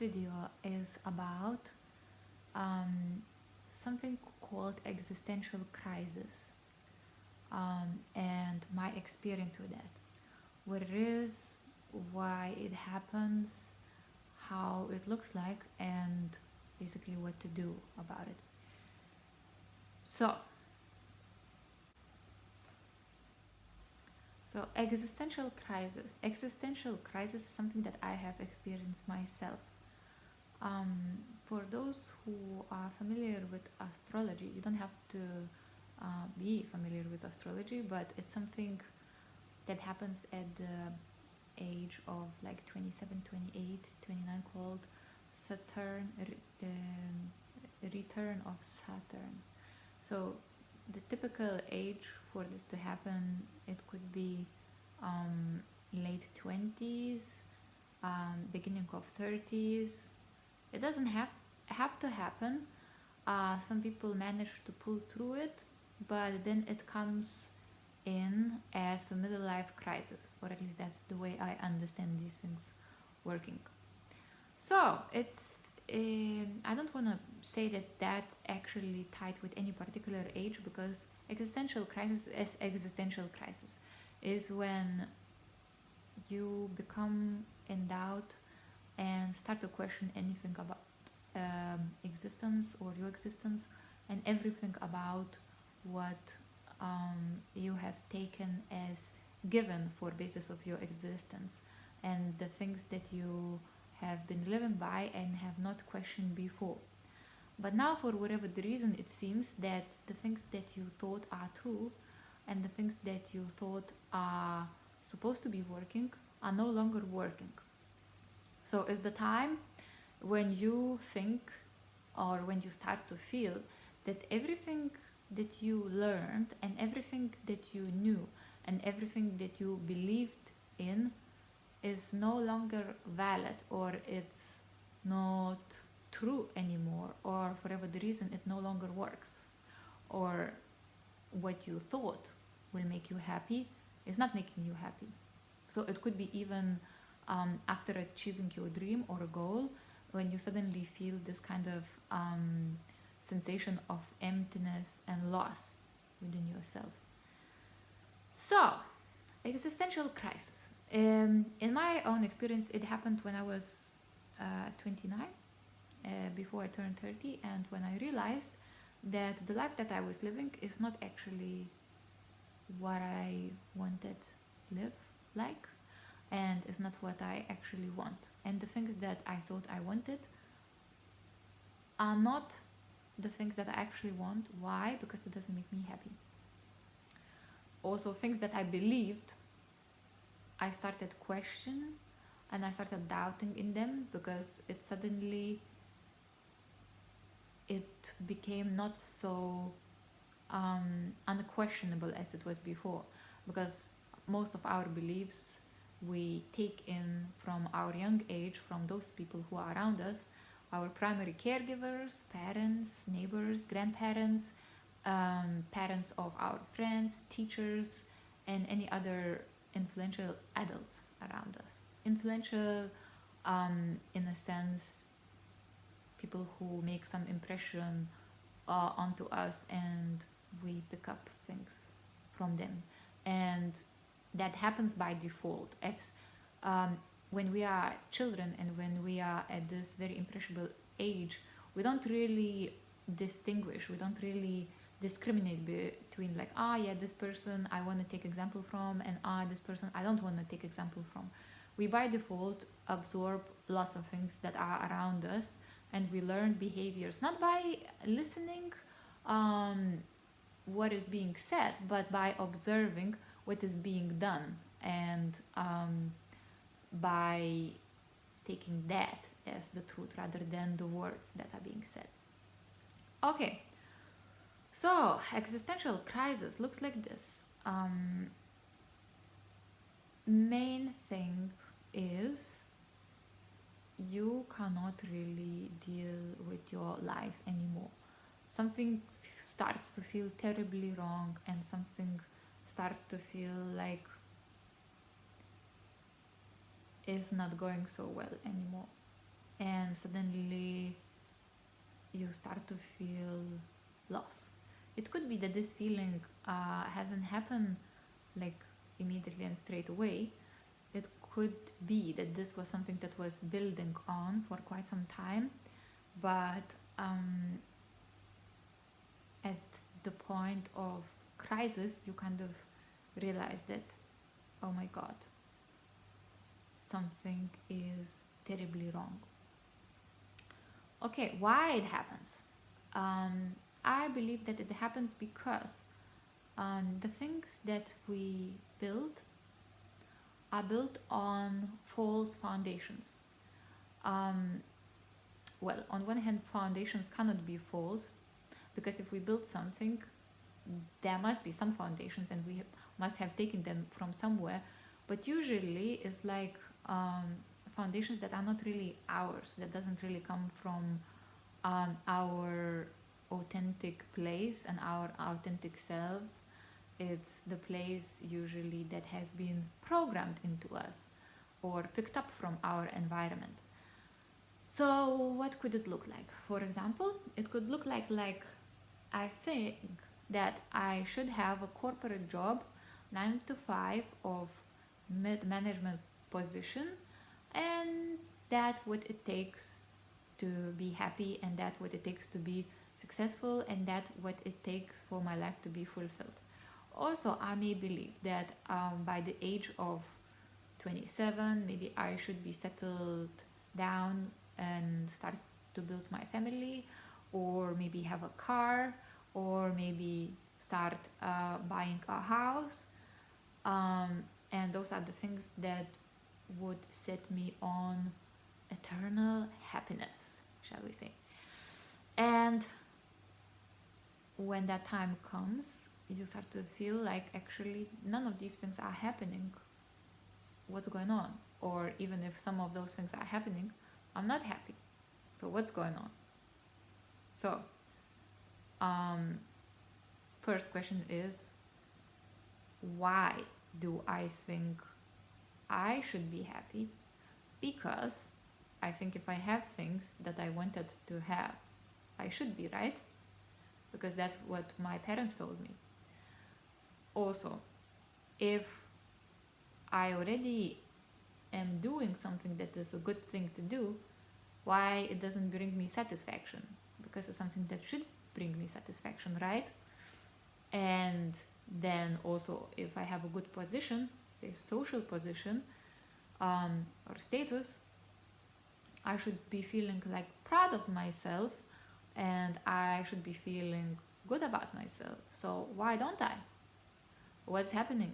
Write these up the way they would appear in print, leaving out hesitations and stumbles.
video is about something called existential crisis, and my experience with that. What it is, why it happens, how it looks like, and basically what to do about it. So existential crisis. Existential crisis is something that I have experienced myself. For those who are familiar with astrology, you don't have to be familiar with astrology, but it's something that happens at the age of like 27, 28, 29, called Saturn, return of Saturn. So the typical age for this to happen, it could be late 20s, beginning of 30s. It doesn't have to happen. Some people manage to pull through it, but then it comes in as a middle life crisis, or at least that's the way I understand these things working. So it's I don't want to say that that's actually tied with any particular age, because existential crisis is when you become in doubt and start to question anything about existence or your existence, and everything about what you have taken as given for basis of your existence, and the things that you have been living by and have not questioned before. But now, for whatever the reason, it seems that the things that you thought are true and the things that you thought are supposed to be working are no longer working. So it's the time when you think, or when you start to feel, that everything that you learned and everything that you knew and everything that you believed in is no longer valid, or it's not true anymore, or for whatever the reason it no longer works, or what you thought will make you happy is not making you happy. So it could be even after achieving your dream or a goal, when you suddenly feel this kind of sensation of emptiness and loss within yourself. So, existential crisis. In my own experience, it happened when I was 29, before I turned 30, and when I realized that the life that I was living is not actually what I wanted to live like, and is not what I actually want. And the things that I thought I wanted are not the things that I actually want. Why? Because it doesn't make me happy. Also, things that I believed, I started questioning and I started doubting in them, because it became not so unquestionable as it was before, because most of our beliefs we take in from our young age, from those people who are around us, our primary caregivers, parents, neighbors, grandparents, parents of our friends, teachers, and any other influential adults around us. Influential, in a sense, people who make some impression onto us, and we pick up things from them. And that happens by default, as when we are children and when we are at this very impressionable age, we don't really distinguish, we don't really discriminate between, like, yeah, this person I want to take example from, and this person I don't want to take example from. We by default absorb lots of things that are around us, and we learn behaviors not by listening what is being said, but by observing what is being done, and by taking that as the truth rather than the words that are being said. Okay, so existential crisis looks like this. Main thing is you cannot really deal with your life anymore. Something starts to feel terribly wrong, and something starts to feel like is not going so well anymore. and suddenly you start to feel loss. It could be that this feeling hasn't happened like immediately and straight away. It could be that this was something that was building on for quite some time, but um, at the point of crisis, you kind of realize that, oh my god, something is terribly wrong. Okay, why it happens? Um, I believe that it happens because the things that we build are built on false foundations. Um, well, on one hand, foundations cannot be false because if we build something, there must be some foundations and we must have taken them from somewhere. But usually, it's like foundations that are not really ours, that doesn't really come from our authentic place and our authentic self. It's the place usually that has been programmed into us or picked up from our environment. So what could it look like? For example, it could look like I think that I should have a corporate job, 9 to 5 of mid-management position, and that's what it takes to be happy, and that's what it takes to be successful, and that's what it takes for my life to be fulfilled. Also, I may believe that by the age of 27, maybe I should be settled down and start to build my family, or maybe have a car, or maybe start buying a house. And those are the things that would set me on eternal happiness, shall we say. And when that time comes, you start to feel like actually none of these things are happening. What's going on? Or even if some of those things are happening, I'm not happy. So what's going on? So first question is, why do I think I should be happy? Because I think if I have things that I wanted to have, I should be, right? Because that's what my parents told me. Also, if I already am doing something that is a good thing to do, why it doesn't bring me satisfaction? Because it's something that should bring me satisfaction, right? And then also, if I have a good position, say social position or status, I should be feeling like proud of myself, and I should be feeling good about myself. So why don't I? What's happening?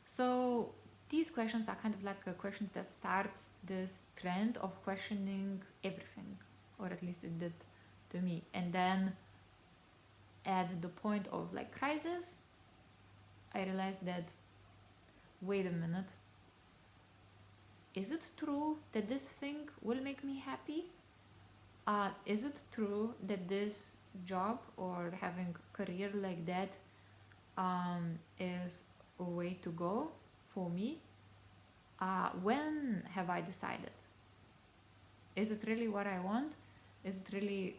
So these questions are kind of like a question that starts this trend of questioning everything, or at least it did to me. And then at the point of like crisis, I realized that, wait a minute, is it true that this thing will make me happy? Is it true that this job or having a career like that is a way to go for me? When have I decided? Is it really what I want? Is it really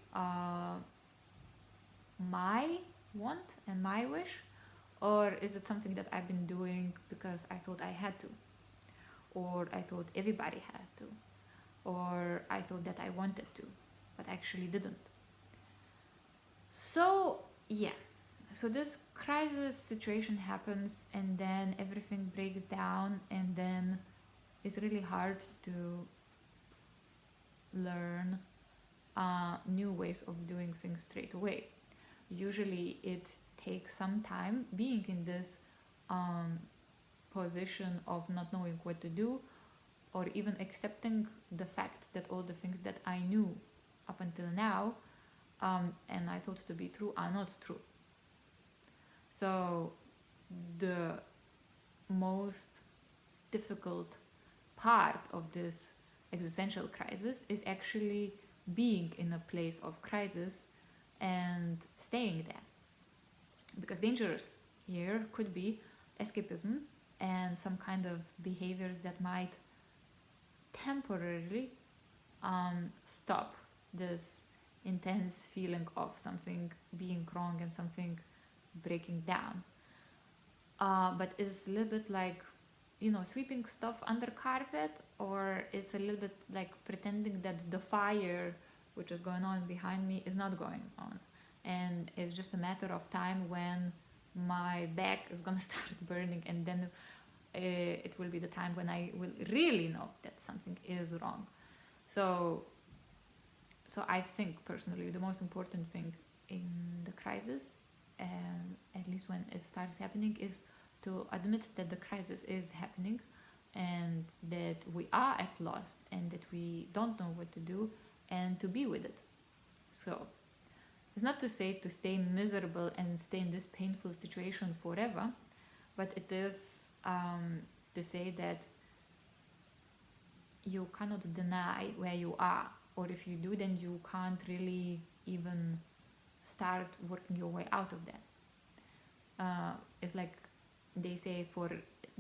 my want and my wish? Or is it something that I've been doing because I thought I had to? Or I thought everybody had to? Or I thought that I wanted to, but actually didn't? So, yeah. So this crisis situation happens, and then everything breaks down, and then it's really hard to learn new ways of doing things straight away. Usually it takes some time being in this position of not knowing what to do, or even accepting the fact that all the things that I knew up until now and I thought to be true are not true. So the most difficult part of this existential crisis is actually being in a place of crisis and staying there. Because dangerous here could be escapism and some kind of behaviors that might temporarily stop this intense feeling of something being wrong and something breaking down. But it's a little bit like, sweeping stuff under carpet, or it's a little bit like pretending that the fire which is going on behind me is not going on, and it's just a matter of time when my back is gonna start burning, and then it will be the time when I will really know that something is wrong. So I think personally the most important thing in the crisis, at least when it starts happening, is to admit that the crisis is happening and that we are at loss and that we don't know what to do, and to be with it. So it's not to say to stay miserable and stay in this painful situation forever, but it is to say that you cannot deny where you are, or if you do, then you can't really even start working your way out of that. It's like they say, for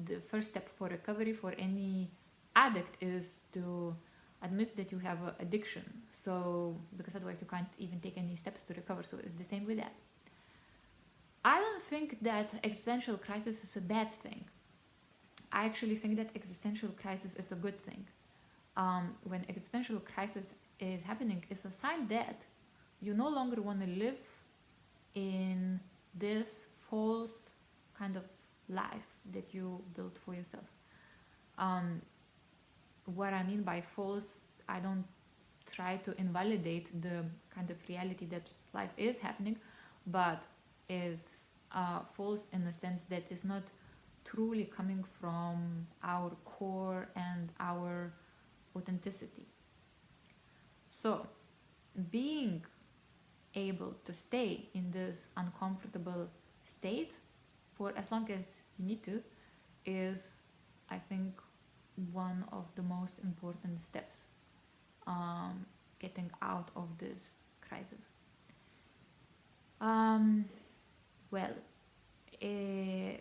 the first step for recovery for any addict is to admit that you have an addiction. So because otherwise you can't even take any steps to recover. So it's the same with that. I don't think that existential crisis is a bad thing. I actually think that existential crisis is a good thing. When existential crisis is happening, it's a sign that you no longer want to live in this false kind of life that you built for yourself. What I mean by false, I don't try to invalidate the kind of reality that life is happening, but is false in the sense that is not truly coming from our core and our authenticity. So being able to stay in this uncomfortable state for as long as you need to is, I think, one of the most important steps getting out of this crisis. Well, a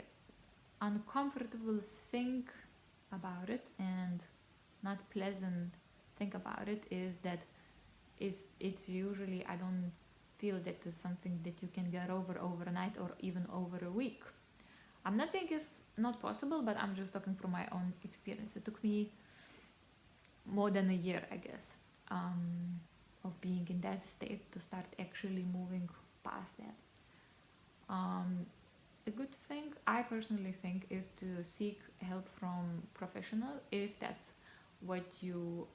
uncomfortable thing about it and not pleasant thing about it is that it's usually, I don't feel that it's something that you can get over overnight or even over a week. I'm not saying it's not possible, but I'm just talking from my own experience. It took me more than a year, I guess, of being in that state to start actually moving past that. A good thing, I personally think, is to seek help from professional if that's what you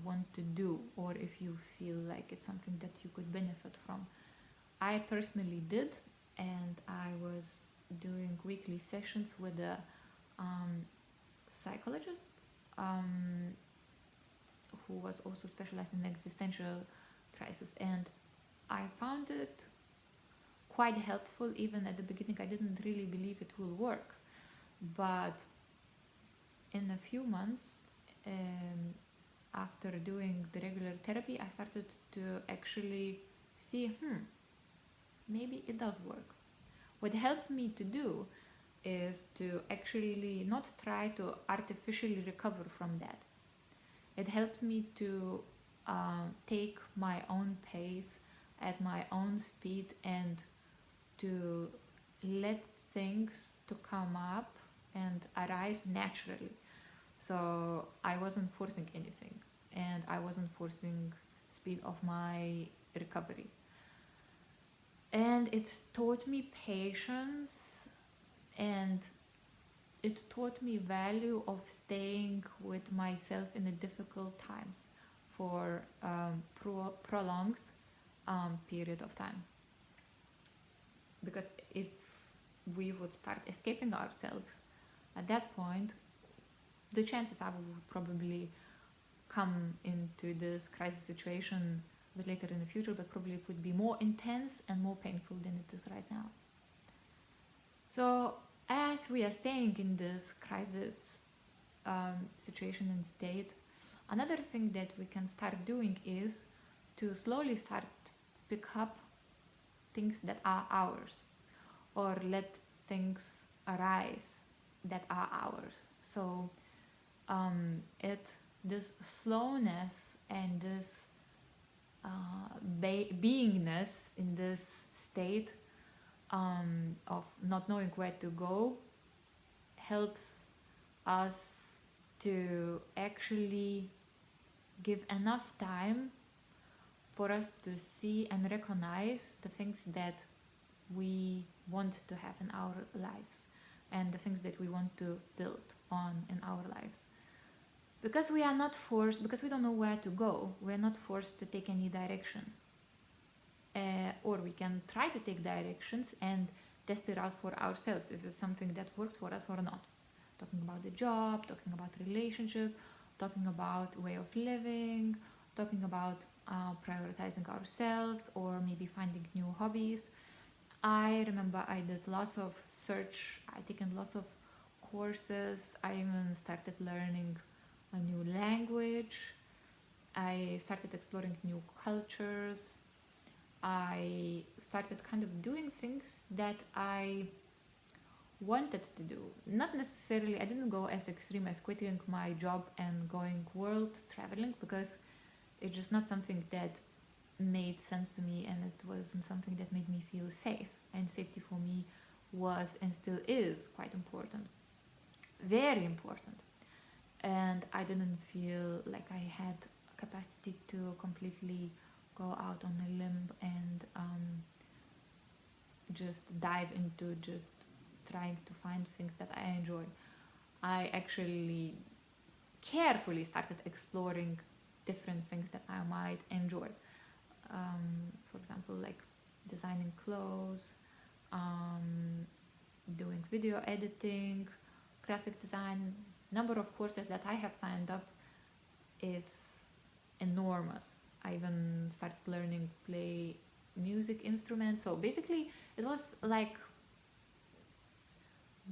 want to do, or if you feel like it's something that you could benefit from. I personally did, and I was doing weekly sessions with a psychologist who was also specialized in existential crisis, and I found it quite helpful. Even at the beginning I didn't really believe it will work, but in a few months after doing the regular therapy, I started to actually see, maybe it does work. What helped me to do is to actually not try to artificially recover from that. It helped me to take my own pace at my own speed and to let things to come up and arise naturally. So I wasn't forcing anything, and I wasn't forcing speed of my recovery. And it taught me patience, and it taught me value of staying with myself in the difficult times for prolonged period of time. Because if we would start escaping ourselves at that point, the chances are we would probably come into this crisis situation a bit later in the future, but probably it would be more intense and more painful than it is right now. So as we are staying in this crisis situation and state, another thing that we can start doing is to slowly start pick up things that are ours, or let things arise that are ours. So it this slowness and this beingness in this state of not knowing where to go helps us to actually give enough time for us to see and recognize the things that we want to have in our lives and the things that we want to build on in our lives. Because we are not forced, because we don't know where to go, we're not forced to take any direction. Or we can try to take directions and test it out for ourselves if it's something that works for us or not. Talking about the job, talking about relationship, talking about way of living, talking about prioritizing ourselves, or maybe finding new hobbies. I remember I did lots of search, I taken lots of courses, I even started learning a new language, I started exploring new cultures, I started kind of doing things that I wanted to do. Not necessarily, I didn't go as extreme as quitting my job and going world traveling, because it's just not something that made sense to me, and it wasn't something that made me feel safe. And safety for me was and still is quite important, very important. And I didn't feel like I had capacity to completely go out on a limb and just dive into just trying to find things that I enjoy. I actually carefully started exploring different things that I might enjoy. For example, like designing clothes, doing video editing, graphic design. Number of courses that I have signed up, it's enormous. I even started learning play music instruments. So basically it was like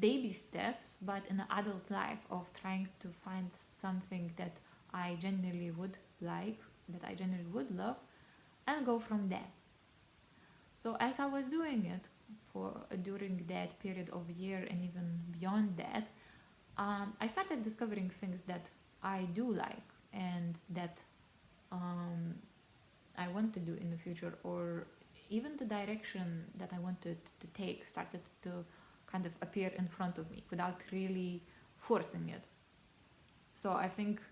baby steps, but in an adult life, of trying to find something that I genuinely would like, that I genuinely would love, and go from there. So as I was doing it for during that period of year and even beyond that, I started discovering things that I do like and that I want to do in the future, or even the direction that I wanted to take started to kind of appear in front of me without really forcing it. So I think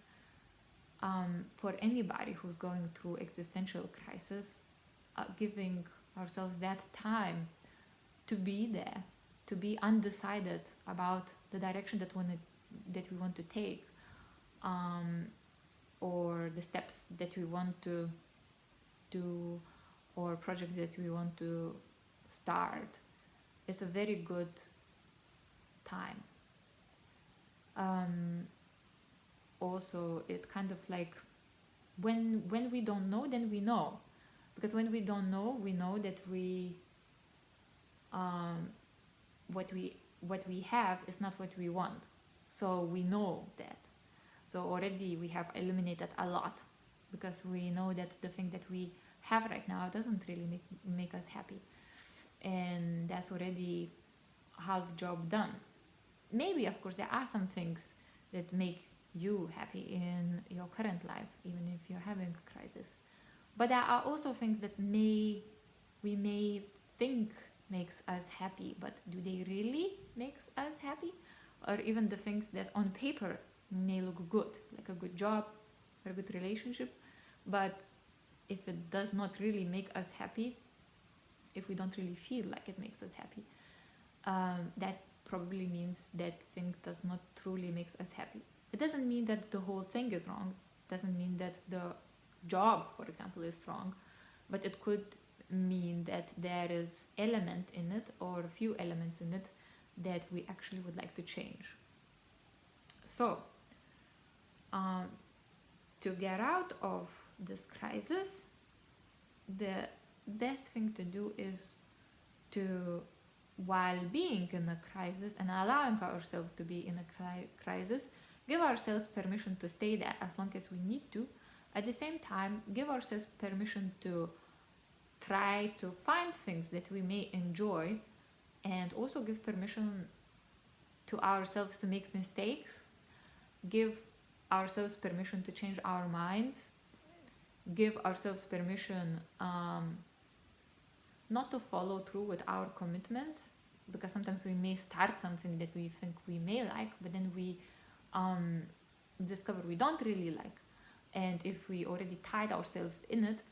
for anybody who's going through existential crisis, giving ourselves that time to be there, to be undecided about the direction that we want to take, or the steps that we want to do, or project that we want to start, is a very good time. Also, it kind of like when we don't know, then we know, because when we don't know, we know that what we have is not what we want, so we know that. So already we have eliminated a lot, because we know that the thing that we have right now doesn't really make us happy, and that's already half job done. Maybe of course there are some things that make you happy in your current life, even if you're having a crisis, but there are also things that we may think makes us happy, but do they really makes us happy? Or even the things that on paper may look good, like a good job or a good relationship, but if it does not really make us happy, if we don't really feel like it makes us happy, that probably means that thing does not truly makes us happy. It doesn't mean that the whole thing is wrong. It doesn't mean that the job, for example, is wrong, but it could mean that there is element in it, or a few elements in it, that we actually would like to change. So to get out of this crisis, the best thing to do is to, while being in a crisis and allowing ourselves to be in a crisis, give ourselves permission to stay there as long as we need to. At the same time, give ourselves permission to try to find things that we may enjoy, and also give permission to ourselves to make mistakes. Give ourselves permission to change our minds, give ourselves permission not to follow through with our commitments, because sometimes we may start something that we think we may like, but then we discover we don't really like. And if we already tied ourselves in it,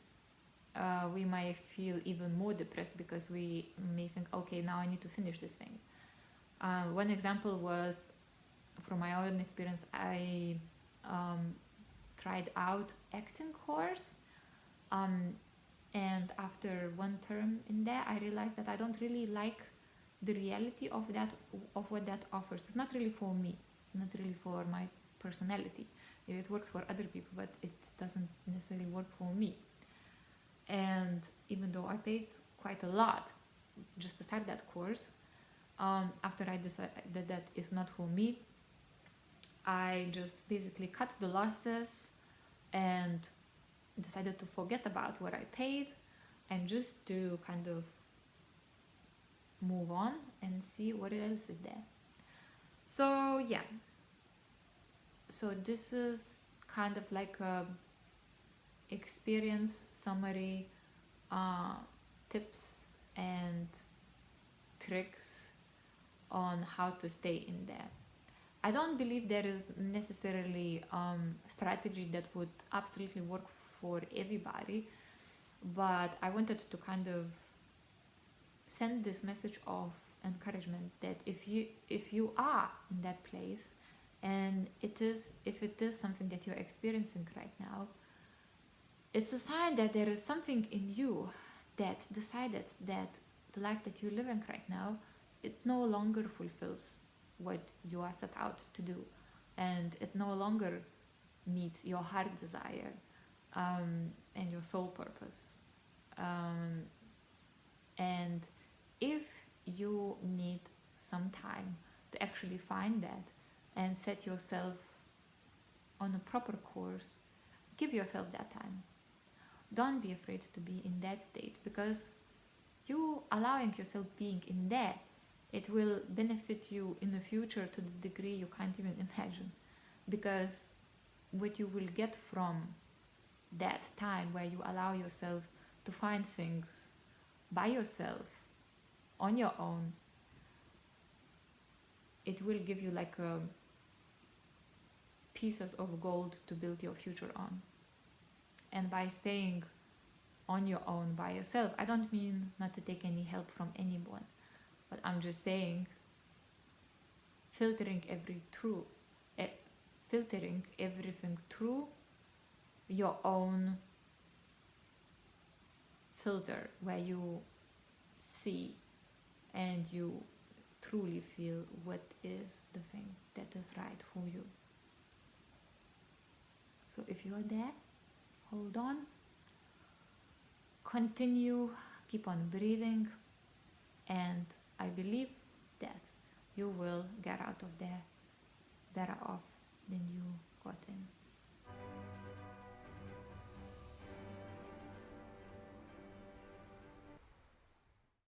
we might feel even more depressed because we may think, okay, now I need to finish this thing. One example was from my own experience. I tried out acting course, and after one term in there, I realized that I don't really like the reality of what that offers. It's not really for me, not really for my personality. It works for other people, but it doesn't necessarily work for me. And even though I paid quite a lot just to start that course, after I decided that that is not for me, I just basically cut the losses and decided to forget about what I paid and just to kind of move on and see what else is there. So yeah, so this is kind of like a experience summary, tips and tricks on how to stay in there. I don't believe there is necessarily strategy that would absolutely work for everybody, but I wanted to kind of send this message of encouragement that if you are in that place, and if it is something that you're experiencing right now, it's a sign that there is something in you that decided that the life that you're living right now, it no longer fulfills what you are set out to do, and it no longer meets your heart desire and your soul purpose. And if you need some time to actually find that and set yourself on a proper course, give yourself that time. Don't be afraid to be in that state, because you allowing yourself being in there, it will benefit you in the future to the degree you can't even imagine. Because what you will get from that time where you allow yourself to find things by yourself, on your own, it will give you like pieces of gold to build your future on. And by staying on your own by yourself, I don't mean not to take any help from anyone, but I'm just saying filtering everything through your own filter, where you see and you truly feel what is the thing that is right for you. So if you're there, hold on, continue, keep on breathing, and I believe that you will get out of there better off than you got in.